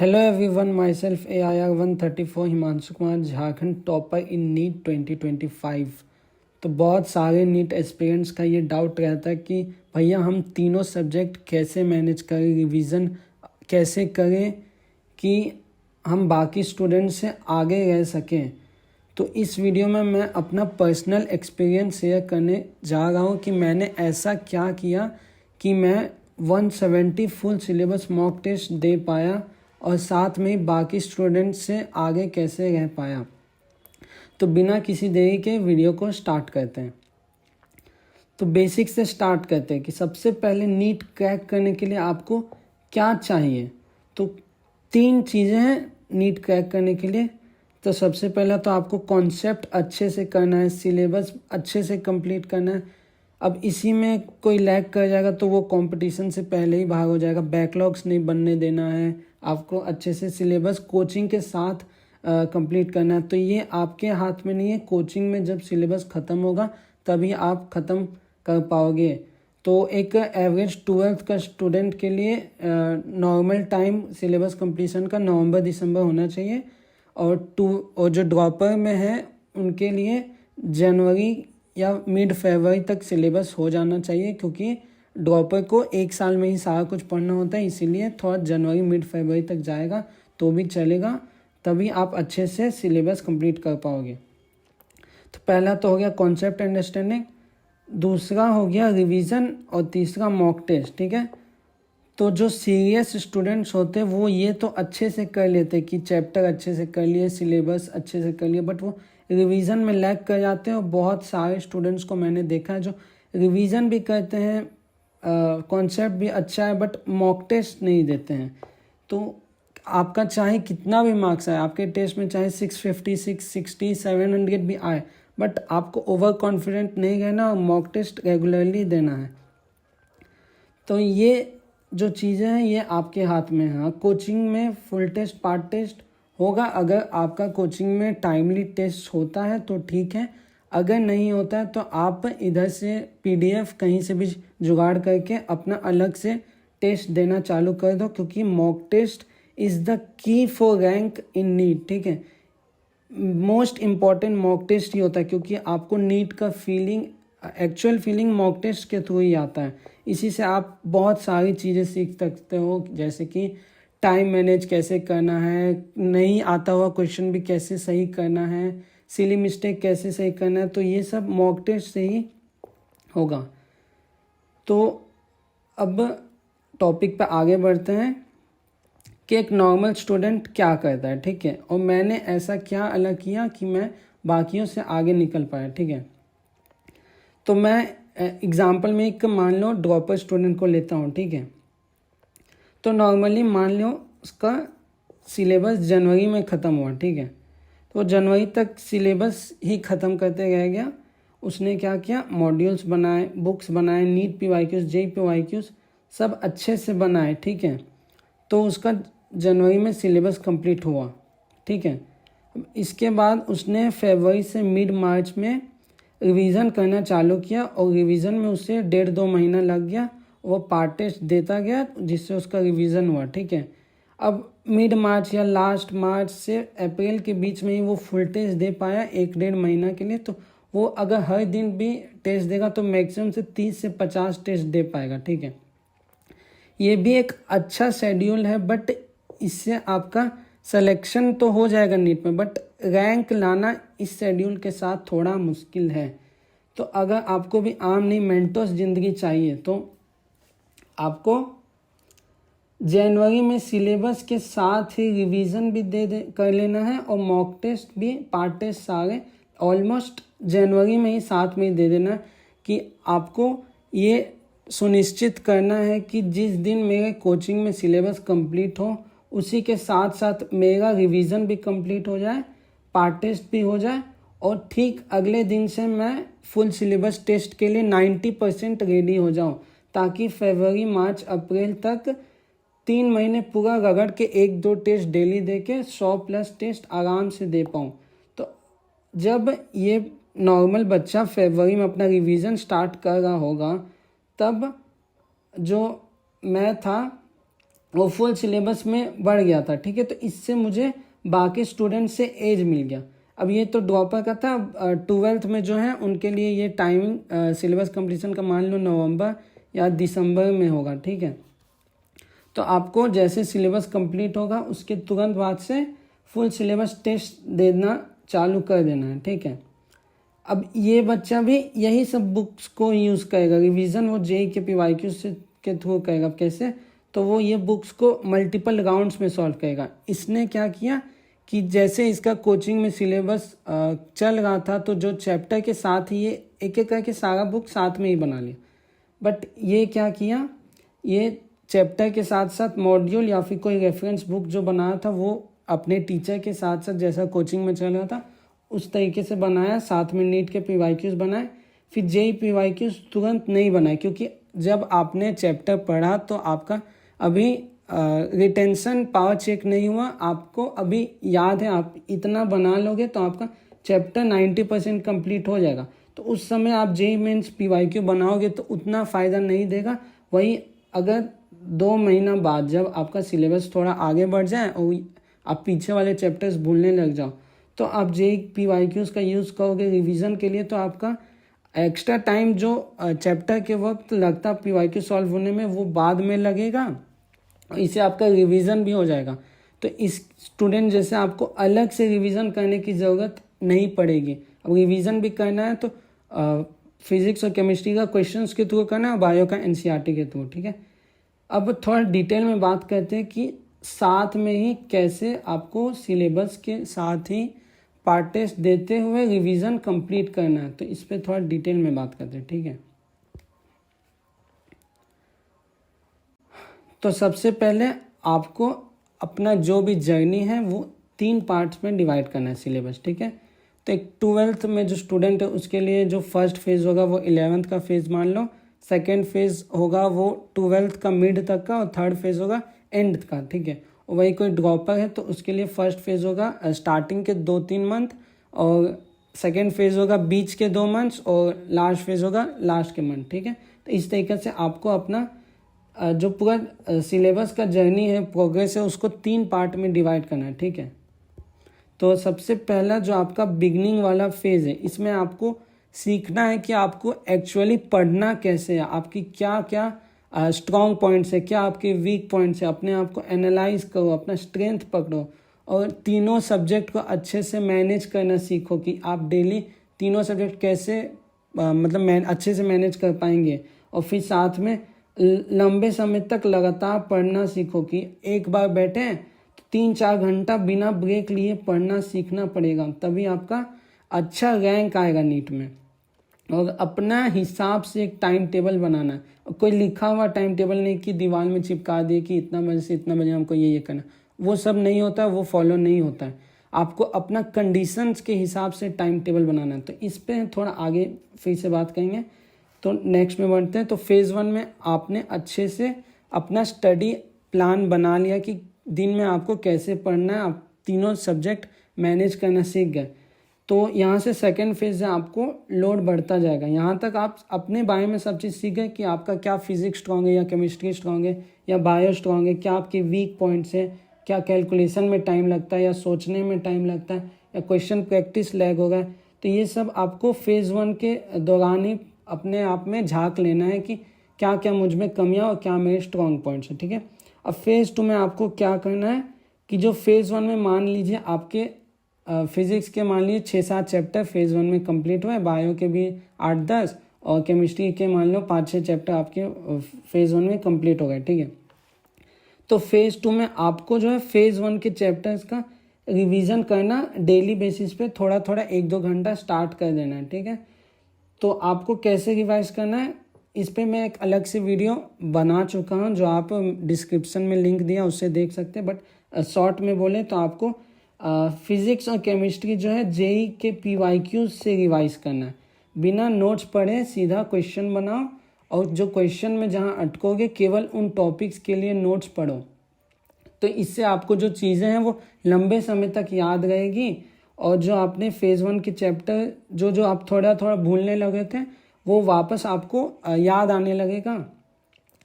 Hello everyone, myself AIR 134 Himanshu Kumar, Jharkhand topper in NEET 2025। तो बहुत सारे नीट एस्पिरेंट्स का ये डाउट रहता है कि भैया हम तीनों सब्जेक्ट कैसे मैनेज करें, रिवीजन कैसे करें कि हम बाकी स्टूडेंट्स से आगे रह सकें। तो इस वीडियो में मैं अपना पर्सनल एक्सपीरियंस शेयर करने जा रहा हूँ कि मैंने ऐसा क्या किया कि मैं 170 फुल सिलेबस मॉक टेस्ट दे पाया और साथ में ही बाकी स्टूडेंट्स से आगे कैसे रह पाया। तो बिना किसी देरी के वीडियो को स्टार्ट करते हैं। तो बेसिक से स्टार्ट करते हैं कि सबसे पहले नीट क्रैक करने के लिए आपको क्या चाहिए। तो 3 चीज़ें हैं नीट क्रैक करने के लिए। तो सबसे पहला तो आपको कॉन्सेप्ट अच्छे से करना है, सिलेबस अच्छे से कंप्लीट करना है। अब इसी में कोई लैग कर जाएगा तो वो कंपटीशन से पहले ही बाहर हो जाएगा। बैकलॉग्स नहीं बनने देना है, आपको अच्छे से सिलेबस कोचिंग के साथ कंप्लीट करना है। तो ये आपके हाथ में नहीं है, कोचिंग में जब सिलेबस ख़त्म होगा तभी आप ख़त्म कर पाओगे। तो एक एवरेज 12th का स्टूडेंट के लिए नॉर्मल टाइम सिलेबस कंप्लीशन का नवंबर-दिसंबर होना चाहिए और जो ड्रॉपर में है उनके लिए जनवरी या मिड फरवरी तक सिलेबस हो जाना चाहिए, क्योंकि ड्रॉपर को 1 साल में ही सारा कुछ पढ़ना होता है। इसीलिए थोड़ा जनवरी मिड फरवरी तक जाएगा तो भी चलेगा, तभी आप अच्छे से सिलेबस कंप्लीट कर पाओगे। तो पहला तो हो गया कॉन्सेप्ट अंडरस्टैंडिंग, दूसरा हो गया रिवीजन और तीसरा मॉक टेस्ट। ठीक है, तो जो सीरियस स्टूडेंट्स होते हैं वो ये तो अच्छे से कर लेते कि चैप्टर अच्छे से कर लिए, सिलेबस अच्छे से कर लिए, बट वो रिवीजन में लैग कर जाते हैं। और बहुत सारे स्टूडेंट्स को मैंने देखा है जो रिवीजन भी करते हैं, कॉन्सेप्ट भी अच्छा है, बट मॉक टेस्ट नहीं देते हैं। तो आपका चाहे कितना भी मार्क्स आए, आपके टेस्ट में चाहे 650, 660, 700 भी आए, बट आपको ओवर कॉन्फिडेंट नहीं रहना और मॉक टेस्ट रेगुलरली देना है। तो ये जो चीज़ें हैं ये आपके हाथ में है। कोचिंग में फुल टेस्ट पार्ट टेस्ट होगा। अगर आपका कोचिंग में टाइमली टेस्ट होता है तो ठीक है, अगर नहीं होता है तो आप इधर से PDF कहीं से भी जुगाड़ करके अपना अलग से टेस्ट देना चालू कर दो, क्योंकि mock test is the key for rank in NEET. ठीक है, मोस्ट इम्पॉर्टेंट मॉक टेस्ट ही होता है, क्योंकि आपको नीट का feeling, actual feeling mock test के थ्रू ही आता है। इसी से आप बहुत सारी चीज़ें सीख सकते हो, जैसे कि टाइम मैनेज कैसे करना है, नहीं आता हुआ क्वेश्चन भी कैसे सही करना है, सिली मिस्टेक कैसे सही करना है। तो ये सब मॉक टेस्ट से ही होगा। तो अब टॉपिक पर आगे बढ़ते हैं कि एक नॉर्मल स्टूडेंट क्या करता है। ठीक है, और मैंने ऐसा क्या अलग किया कि मैं बाकियों से आगे निकल पाया। ठीक है, तो मैं एग्जाम्पल में एक मान लो ड्रॉपर स्टूडेंट को लेता हूँ। ठीक है, तो नॉर्मली मान लो उसका सिलेबस जनवरी में ख़त्म हुआ। ठीक है, तो जनवरी तक सिलेबस ही ख़त्म करते रह गया। उसने क्या किया, मॉड्यूल्स बनाए, बुक्स बनाए, नीट PYQs, JEE PYQs सब अच्छे से बनाए। ठीक है, तो उसका जनवरी में सिलेबस कंप्लीट हुआ। ठीक है, इसके बाद उसने फरवरी से मिड मार्च में रिवीजन करना चालू किया और रिवीजन में उसे 1.5-2 महीना लग गया। वो पार्ट टेस्ट देता गया जिससे उसका रिवीजन हुआ। ठीक है, अब मिड मार्च या लास्ट मार्च से अप्रैल के बीच में ही वो फुल टेस्ट दे पाया 1-1.5 महीना के लिए। तो वो अगर हर दिन भी टेस्ट देगा तो मैक्सिमम से 30 से 50 टेस्ट दे पाएगा। ठीक है, ये भी एक अच्छा शेड्यूल है, बट इससे आपका सिलेक्शन तो हो जाएगा नीट में, बट रैंक लाना इस शेड्यूल के साथ थोड़ा मुश्किल है। तो अगर आपको भी आम नहीं मेंटोस ज़िंदगी चाहिए तो आपको जनवरी में सिलेबस के साथ ही रिवीजन भी दे कर लेना है और मॉक टेस्ट भी, पार्ट टेस्ट सारे ऑलमोस्ट जनवरी में ही साथ में ही दे देना, कि आपको ये सुनिश्चित करना है कि जिस दिन मेरे कोचिंग में सिलेबस कंप्लीट हो उसी के साथ साथ मेरा रिवीजन भी कंप्लीट हो जाए, पार्ट टेस्ट भी हो जाए, और ठीक अगले दिन से मैं फुल सिलेबस टेस्ट के लिए 90% रेडी हो जाऊं, ताकि फरवरी मार्च अप्रैल तक 3 महीने पूरा रगड़ के 1-2 टेस्ट डेली दे के 100+ टेस्ट आराम से दे पाऊँ। तो जब ये नॉर्मल बच्चा फरवरी में अपना रिवीजन स्टार्ट कर रहा होगा, तब जो मैं था वो फुल सिलेबस में बढ़ गया था, ठीक है। तो इससे मुझे बाकी स्टूडेंट से एज मिल गया। अब ये तो ड्रॉपर का था। 12th में जो है उनके लिए ये टाइमिंग सिलेबस कंप्लीशन का मान लो नवंबर या दिसंबर में होगा, ठीक है। तो आपको जैसे सिलेबस कंप्लीट होगा उसके तुरंत बाद से फुल सिलेबस टेस्ट देना चालू कर देना है, ठीक है। अब ये बच्चा भी यही सब बुक्स को यूज़ करेगा, रिवीजन वो जेई के पीवाईक्यू से के थ्रू करेगा। कैसे? तो वो ये बुक्स को मल्टीपल राउंड्स में सॉल्व करेगा। इसने क्या किया कि जैसे इसका कोचिंग में सिलेबस चल रहा था तो जो चैप्टर के साथ ही ये एक एक करके सारा बुक साथ में ही बना लिया। बट ये क्या किया, ये चैप्टर के साथ साथ मॉड्यूल या फिर कोई रेफरेंस बुक जो बनाया था वो अपने टीचर के साथ साथ जैसा कोचिंग में चल रहा था उस तरीके से बनाया, साथ में नीट के पीवाईक्यूज बनाए। फिर जेई पीवाईक्यूज तुरंत नहीं बनाए, क्योंकि जब आपने चैप्टर पढ़ा तो आपका अभी रिटेंशन पावर चेक नहीं हुआ, आपको अभी याद है, आप इतना बना लोगे तो आपका चैप्टर 90% कंप्लीट हो जाएगा। तो उस समय आप जेई मेंस पीवाईक्यू बनाओगे तो उतना फ़ायदा नहीं देगा। वही अगर 2 महीना बाद जब आपका सिलेबस थोड़ा आगे बढ़ जाए और आप पीछे वाले चैप्टर्स भूलने लग जाओ तो आप जेई पीवाईक्यूज का यूज़ करोगे रिवीजन के लिए, तो आपका एक्स्ट्रा टाइम जो चैप्टर के वक्त लगता पीवाईक्यू सॉल्व होने में वो बाद में लगेगा, इससे आपका रिवीजन भी हो जाएगा। तो इस स्टूडेंट जैसे आपको अलग से रिवीजन करने की ज़रूरत नहीं पड़ेगी। अब रिवीजन भी करना है तो फिजिक्स और केमिस्ट्री का क्वेश्चंस के थ्रू करना है और बायो का एनसीईआरटी के थ्रू, ठीक है। अब थोड़ा डिटेल में बात करते हैं कि साथ में ही कैसे आपको सिलेबस के साथ ही पार्ट टेस्ट देते हुए रिवीजन कंप्लीट करना है। तो इस पर थोड़ा डिटेल में बात करते हैं, ठीक है। तो सबसे पहले आपको अपना जो भी जर्नी है वो 3 पार्ट्स में डिवाइड करना है सिलेबस, ठीक है। तो एक 12th में जो स्टूडेंट है उसके लिए जो फर्स्ट फेज़ होगा वो 11th का फेज़ मान लो, सेकेंड फेज़ होगा वो 12th का मिड तक का, और थर्ड फेज़ होगा एंड का, ठीक है। और वही कोई ड्रॉपर है तो उसके लिए फर्स्ट फेज़ होगा स्टार्टिंग के 2-3 मंथ, और सेकेंड फेज़ होगा बीच के 2 मंथ्स, और लास्ट फेज़ होगा लास्ट के मंथ, ठीक है। तो इस तरीके से आपको अपना जो पूरा सिलेबस का जर्नी है, प्रोग्रेस है, उसको 3 पार्ट में डिवाइड करना है, ठीक है। तो सबसे पहला जो आपका बिगनिंग वाला फेज़ है, इसमें आपको सीखना है कि आपको एक्चुअली पढ़ना कैसे है, आपकी क्या क्या स्ट्रॉन्ग पॉइंट्स है, क्या आपके वीक पॉइंट्स है, अपने आप को एनालाइज करो, अपना स्ट्रेंथ पकड़ो, और तीनों सब्जेक्ट को अच्छे से मैनेज करना सीखो कि आप डेली तीनों सब्जेक्ट कैसे मतलब अच्छे से मैनेज कर पाएंगे। और फिर साथ में लंबे समय तक लगातार पढ़ना सीखो कि एक बार बैठे तो 3-4 घंटा बिना ब्रेक लिए पढ़ना सीखना पड़ेगा, तभी आपका अच्छा रैंक आएगा नीट में। और अपना हिसाब से एक टाइम टेबल बनाना है, कोई लिखा हुआ टाइम टेबल नहीं कि दीवार में चिपका दिए कि इतना बजे से इतना बजे हमको ये करना, वो सब नहीं होता, वो फॉलो नहीं होता है। आपको अपना कंडीशंस के हिसाब से टाइम टेबल बनाना है। तो इस पर थोड़ा आगे फिर से बात करेंगे। तो नेक्स्ट में बढ़ते हैं। तो फेज़ 1 में आपने अच्छे से अपना स्टडी प्लान बना लिया कि दिन में आपको कैसे पढ़ना है, आप तीनों सब्जेक्ट मैनेज करना सीख गए। तो यहाँ से सेकेंड फेज़ है, आपको लोड बढ़ता जाएगा। यहाँ तक आप अपने बारे में सब चीज़ सीख गए कि आपका क्या फिजिक्स स्ट्रॉन्ग है या केमिस्ट्री स्ट्रॉन्ग है या बायो स्ट्रॉन्ग है, क्या आपके वीक पॉइंट्स हैं, क्या कैलकुलेशन में टाइम लगता है या सोचने में टाइम लगता है या क्वेश्चन प्रैक्टिस लैग होगा। तो ये सब आपको फेज़ 1 के दौरान ही अपने आप में झांक लेना है कि क्या क्या मुझ में कमियाँ और क्या मेरे स्ट्रॉन्ग पॉइंट्स हैं, ठीक है। अब फेज़ 2 में आपको क्या करना है कि जो फेज़ 1 में मान लीजिए आपके फिज़िक्स के मान लीजिए 6-7 चैप्टर फेज़ 1 में कंप्लीट हुए, बायो के भी 8-10, और केमिस्ट्री के मान लो 5-6 चैप्टर आपके फेज़ 1 में कंप्लीट हो गए, ठीक है। तो फेज़ 2 में आपको जो है फेज़ 1 के चैप्टर्स का रिवीजन करना डेली बेसिस पे थोड़ा थोड़ा 1-2 घंटा स्टार्ट कर देना है, ठीक है। तो आपको कैसे रिवाइज करना है इस पे मैं एक अलग से वीडियो बना चुका हूँ, जो आप डिस्क्रिप्शन में लिंक दिया उससे देख सकते हैं। बट शॉर्ट में बोले तो आपको फिजिक्स और केमिस्ट्री जो है जेई के पीवाईक्यूज से रिवाइज करना है। बिना नोट्स पढ़े सीधा क्वेश्चन बनाओ, और जो क्वेश्चन में जहाँ अटकोगे केवल उन टॉपिक्स के लिए नोट्स पढ़ो। तो इससे आपको जो चीज़ें हैं वो लंबे समय तक याद रहेगी, और जो आपने फेज़ 1 के चैप्टर जो आप थोड़ा थोड़ा भूलने लगे थे वो वापस आपको याद आने लगेगा।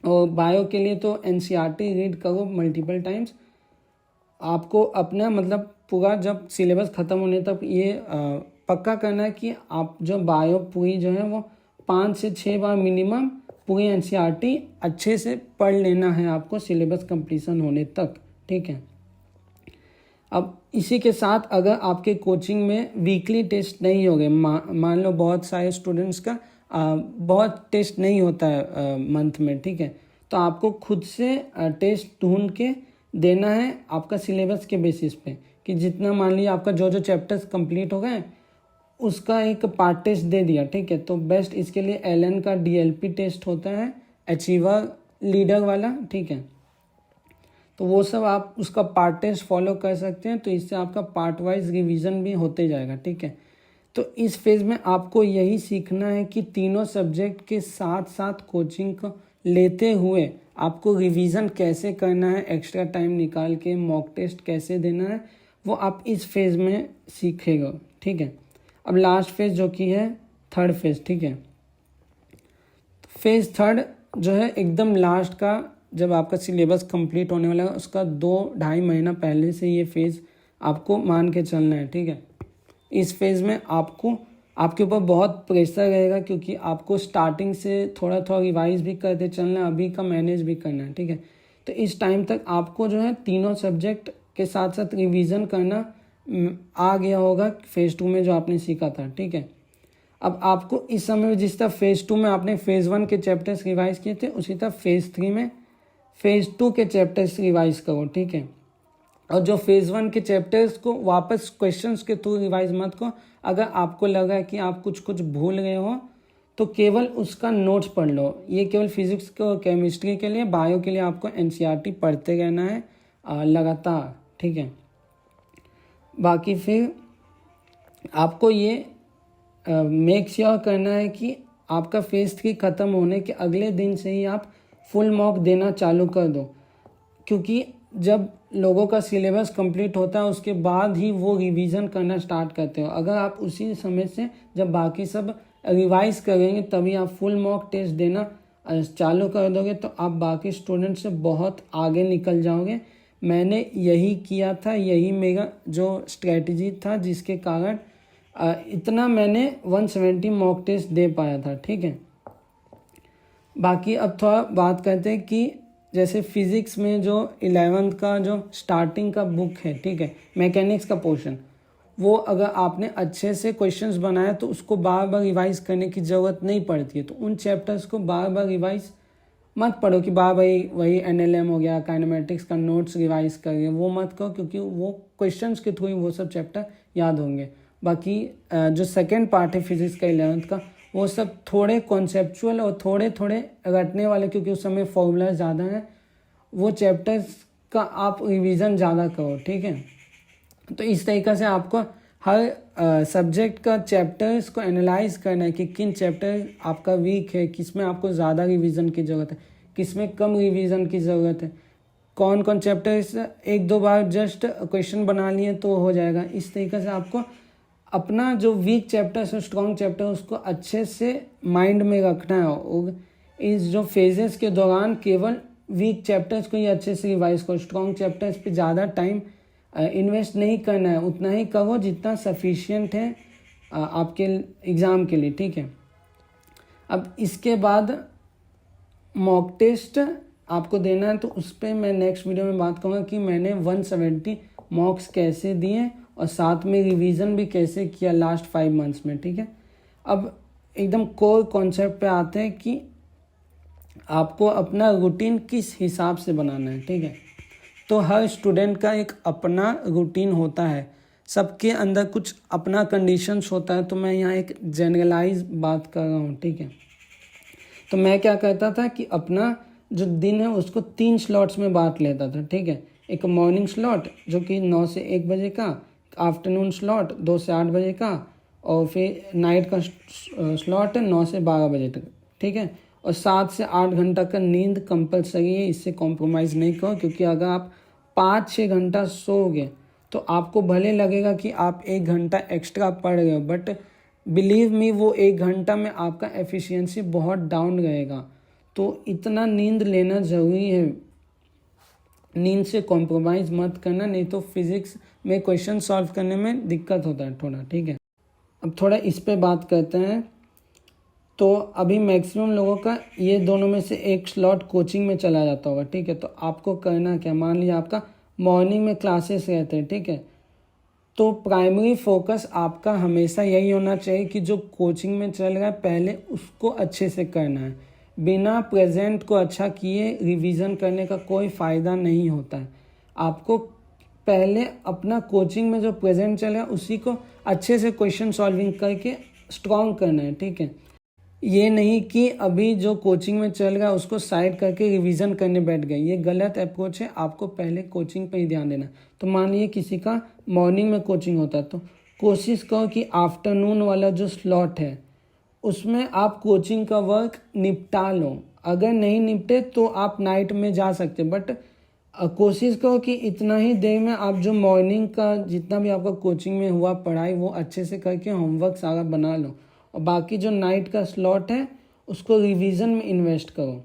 और बायो के लिए तो एनसीईआरटी रीड करो मल्टीपल टाइम्स। आपको अपना मतलब पूरा जब सिलेबस ख़त्म होने तक ये पक्का करना है कि आप जो बायो पूरी जो है वो 5 से 6 बार मिनिमम पूरी एनसीईआरटी अच्छे से पढ़ लेना है आपको सिलेबस कंप्लीशन होने तक, ठीक है। अब इसी के साथ अगर आपके कोचिंग में वीकली टेस्ट नहीं हो गए, मान लो बहुत सारे स्टूडेंट्स का बहुत टेस्ट नहीं होता है मंथ में, ठीक है, तो आपको खुद से टेस्ट ढूंढ के देना है आपका सिलेबस के बेसिस पे कि जितना मान लिया आपका जो जो चैप्टर्स कंप्लीट हो गए उसका एक पार्ट टेस्ट दे दिया, ठीक है। तो बेस्ट इसके लिए एलन का डीएलपी टेस्ट होता है, अचीवर लीडर वाला, ठीक है। तो वो सब आप उसका पार्ट टेस्ट फॉलो कर सकते हैं, तो इससे आपका पार्ट वाइज रिवीजन भी होते जाएगा, ठीक है। तो इस फेज़ में आपको यही सीखना है कि तीनों सब्जेक्ट के साथ साथ कोचिंग को लेते हुए आपको रिवीजन कैसे करना है, एक्स्ट्रा टाइम निकाल के मॉक टेस्ट कैसे देना है, वो आप इस फेज़ में सीखेगा, ठीक है। अब लास्ट फेज़ जो कि है थर्ड फेज़, ठीक है। फेज़ थर्ड जो है एकदम लास्ट का, जब आपका सिलेबस कंप्लीट होने वाला है उसका 2-2.5 महीना पहले से ये फेज़ आपको मान के चलना है, ठीक है। इस फेज़ में आपको आपके ऊपर बहुत प्रेशर रहेगा क्योंकि आपको स्टार्टिंग से थोड़ा थोड़ा रिवाइज भी करते चलना है, अभी का मैनेज भी करना है, ठीक है। तो इस टाइम तक आपको जो है तीनों सब्जेक्ट के साथ साथ रिवीजन करना आ गया होगा फेज़ 2 में जो आपने सीखा था, ठीक है। अब आपको इस समय में जिस तरह फेज़ 2 में आपने फेज़ 1 के चैप्टर्स रिवाइज किए थे उसी तरह फेज़ 3 में फेज़ 2 के चैप्टर्स रिवाइज करो, ठीक है। और जो फेज़ 1 के चैप्टर्स को वापस क्वेश्चंस के थ्रू रिवाइज मत करो। अगर आपको लगा कि आप कुछ कुछ भूल गए हो तो केवल उसका नोट्स पढ़ लो। ये केवल फिजिक्स को केमिस्ट्री के लिए, बायो के लिए आपको एनसीईआरटी पढ़ते रहना है लगातार, ठीक है। बाकी फिर आपको ये मेक श्योर करना है कि आपका फेज़ 3 ख़त्म होने के अगले दिन से ही आप फुल मॉक देना चालू कर दो, क्योंकि जब लोगों का सिलेबस कंप्लीट होता है उसके बाद ही वो रिवीजन करना स्टार्ट करते हो। अगर आप उसी समय से जब बाकी सब रिवाइज करेंगे तभी आप फुल मॉक टेस्ट देना चालू कर दोगे तो आप बाकी स्टूडेंट से बहुत आगे निकल जाओगे। मैंने यही किया था, यही मेरा जो स्ट्रेटजी था जिसके कारण इतना मैंने 170 मॉक टेस्ट दे पाया था, ठीक है। बाकी अब थोड़ा बात करते हैं कि जैसे फिज़िक्स में जो 11th का जो स्टार्टिंग का बुक है, ठीक है, मैकेनिक्स का पोर्शन, वो अगर आपने अच्छे से क्वेश्चंस बनाया तो उसको बार बार रिवाइज करने की ज़रूरत नहीं पड़ती है। तो उन चैप्टर्स को बार बार रिवाइज मत पढ़ो कि बार वही एनएलएम हो गया, काइनेमेटिक्स का नोट्स रिवाइज करिए, वो मत करो क्योंकि वो क्वेश्चंस के थ्रू ही वो सब चैप्टर याद होंगे। बाकी जो सेकेंड पार्ट है फिज़िक्स का 11th का, वो सब थोड़े कॉन्सेप्चुअल और थोड़े थोड़े रटने वाले, क्योंकि उस समय फॉर्मूला ज़्यादा है, वो चैप्टर्स का आप रिवीजन ज़्यादा करो, ठीक है। तो इस तरीक़े से आपको हर सब्जेक्ट का चैप्टर्स को एनालाइज करना है कि किन चैप्टर आपका वीक है, किस में आपको ज़्यादा रिवीजन की ज़रूरत है, किस में कम रिवीजन की ज़रूरत है, कौन कौन चैप्टर्स 1-2 बार जस्ट क्वेश्चन बना लिए तो हो जाएगा। इस तरीके से आपको अपना जो वीक चैप्टर है, स्ट्रॉन्ग चैप्टर, उसको अच्छे से माइंड में रखना है। और इस जो फेजेस के दौरान केवल वीक चैप्टर्स को ही अच्छे से रिवाइज करो, स्ट्रॉन्ग चैप्टर्स पे ज़्यादा टाइम इन्वेस्ट नहीं करना है, उतना ही करो जितना सफिशिएंट है आपके एग्ज़ाम के लिए, ठीक है। अब इसके बाद मॉक टेस्ट आपको देना है, तो उस पर मैं नेक्स्ट वीडियो में बात करूँगा कि मैंने 170 मॉक्स कैसे दिए और साथ में रिवीजन भी कैसे किया लास्ट 5 मंथ्स में, ठीक है। अब एकदम कोर कॉन्सेप्ट पे आते हैं कि आपको अपना रूटीन किस हिसाब से बनाना है, ठीक है। तो हर स्टूडेंट का एक अपना रूटीन होता है, सबके अंदर कुछ अपना कंडीशंस होता है। तो मैं यहाँ एक जनरलाइज बात कर रहा हूँ, ठीक है। तो मैं क्या करता था कि अपना जो दिन है उसको 3 स्लॉट्स में बांट लेता था, ठीक है। एक मॉर्निंग स्लॉट जो कि 9 से 1 बजे का, आफ्टरनून स्लॉट 2 से 8 बजे का, और फिर नाइट का स्लॉट है 9 से 12 बजे तक, ठीक है। और 7 से 8 घंटा का नींद कंपलसरी है, इससे कॉम्प्रोमाइज़ नहीं करो, क्योंकि अगर आप 5-6 घंटा सोओगे तो आपको भले लगेगा कि आप 1 घंटा एक्स्ट्रा पढ़ रहे हो, बट बिलीव मी वो 1 घंटा में आपका एफिशिएंसी बहुत डाउन रहेगा। तो इतना नींद लेना ज़रूरी है, नींद से कॉम्प्रोमाइज़ मत करना, नहीं तो फिज़िक्स में क्वेश्चन सॉल्व करने में दिक्कत होता है थोड़ा, ठीक है। अब थोड़ा इस पे बात करते हैं। तो अभी मैक्सिमम लोगों का ये दोनों में से एक स्लॉट कोचिंग में चला जाता होगा, ठीक है। तो आपको करना क्या, मान लीजिए आपका मॉर्निंग में क्लासेस रहते हैं, ठीक है। तो प्राइमरी फोकस आपका हमेशा यही होना चाहिए कि जो कोचिंग में चल रहा है पहले उसको अच्छे से करना है। बिना प्रेजेंट को अच्छा किए रिवीजन करने का कोई फ़ायदा नहीं होता है। आपको पहले अपना कोचिंग में जो प्रेजेंट चल रहा है उसी को अच्छे से क्वेश्चन सॉल्विंग करके स्ट्रॉन्ग करना है, ठीक है। ये नहीं कि अभी जो कोचिंग में चल रहा है उसको साइड करके रिवीजन करने बैठ गए, ये गलत अप्रोच है। आपको पहले कोचिंग पे ही ध्यान देना। तो मान लीजिए किसी का मॉर्निंग में कोचिंग होता है तो कोशिश करो कि आफ्टरनून वाला जो स्लॉट है उसमें आप कोचिंग का वर्क निपटा लो। अगर नहीं निपटे तो आप नाइट में जा सकते, बट कोशिश करो कि इतना ही देर में आप जो मॉर्निंग का जितना भी आपका कोचिंग में हुआ पढ़ाई वो अच्छे से करके होमवर्क सारा बना लो, और बाकी जो नाइट का स्लॉट है उसको रिवीजन में इन्वेस्ट करो।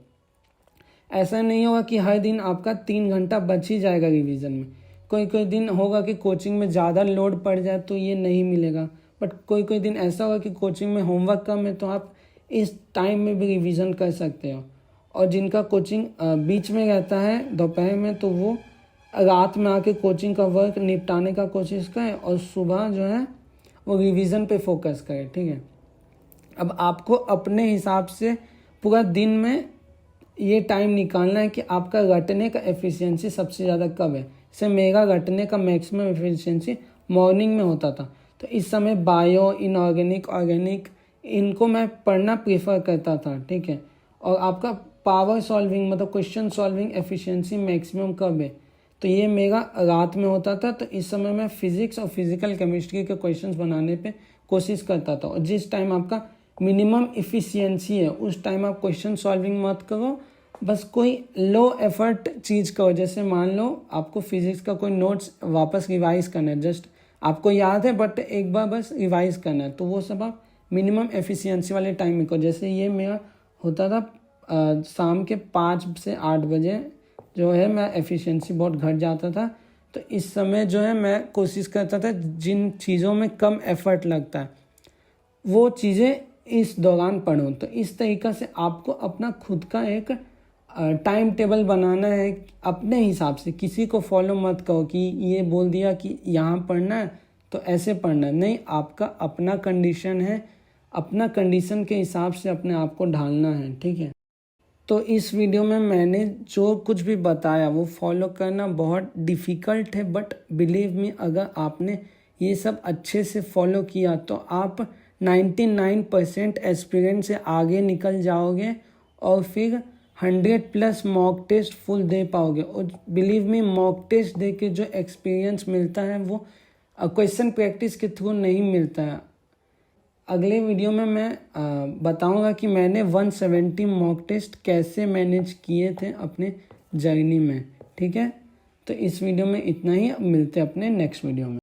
ऐसा नहीं होगा कि हर दिन आपका 3 घंटा बच ही जाएगा रिवीजन में। कोई कोई दिन होगा कि कोचिंग में ज़्यादा लोड पड़ जाए तो ये नहीं मिलेगा, बट कोई कोई दिन ऐसा होगा कि कोचिंग में होमवर्क कम है तो आप इस टाइम में भी रिवीजन कर सकते हो। और जिनका कोचिंग बीच में रहता है दोपहर में, तो वो रात में आके कोचिंग का वर्क निपटाने का कोशिश करें और सुबह जो है वो रिवीजन पे फोकस करें, ठीक है। अब आपको अपने हिसाब से पूरा दिन में ये टाइम निकालना है कि आपका रटने का एफिशिएंसी सबसे ज़्यादा कब है। जैसे मेरा रटने का मैक्सिमम एफिशिएंसी मॉर्निंग में होता था, तो इस समय बायो, इनऑर्गेनिक, ऑर्गेनिक इनको मैं पढ़ना प्रेफर करता था, ठीक है। और आपका पावर सॉल्विंग मतलब क्वेश्चन सॉल्विंग एफिशिएंसी मैक्सिमम कब है, तो ये मेरा रात में होता था। तो इस समय मैं फिजिक्स और फिजिकल केमिस्ट्री के क्वेश्चंस बनाने पे कोशिश करता था। और जिस टाइम आपका मिनिमम इफ़िशियंसी है उस टाइम आप क्वेश्चन सॉल्विंग मत करो, बस कोई लो एफर्ट चीज़ करो। जैसे मान लो आपको फिजिक्स का कोई नोट्स वापस रिवाइज करना है, जस्ट आपको याद है बट एक बार बस रिवाइज करना है, तो वो सब आप मिनिमम एफिशिएंसी वाले टाइम में करो। जैसे ये मेरा होता था शाम के 5 से 8 बजे जो है मैं एफिशिएंसी बहुत घट जाता था। तो इस समय जो है मैं कोशिश करता था जिन चीज़ों में कम एफर्ट लगता है वो चीज़ें इस दौरान पढ़ूं। तो इस तरीक़ा से आपको अपना खुद का एक टाइम टेबल बनाना है अपने हिसाब से। किसी को फॉलो मत करो कि ये बोल दिया कि यहाँ पढ़ना है तो ऐसे पढ़ना है, नहीं, आपका अपना कंडीशन है, अपना कंडीशन के हिसाब से अपने आप को ढालना है, ठीक है। तो इस वीडियो में मैंने जो कुछ भी बताया वो फॉलो करना बहुत डिफ़िकल्ट है, बट बिलीव मी अगर आपने ये सब अच्छे से फॉलो किया तो आप 99% एस्पिरेंट से आगे निकल जाओगे और फिर 100+ मॉक टेस्ट फुल दे पाओगे। और बिलीव मी मॉक टेस्ट दे के जो एक्सपीरियंस मिलता है वो क्वेश्चन प्रैक्टिस के थ्रू नहीं मिलता है। अगले वीडियो में मैं बताऊंगा कि मैंने 170 मॉक टेस्ट कैसे मैनेज किए थे अपने जर्नी में, ठीक है। तो इस वीडियो में इतना ही, मिलते हैं अपने नेक्स्ट वीडियो में।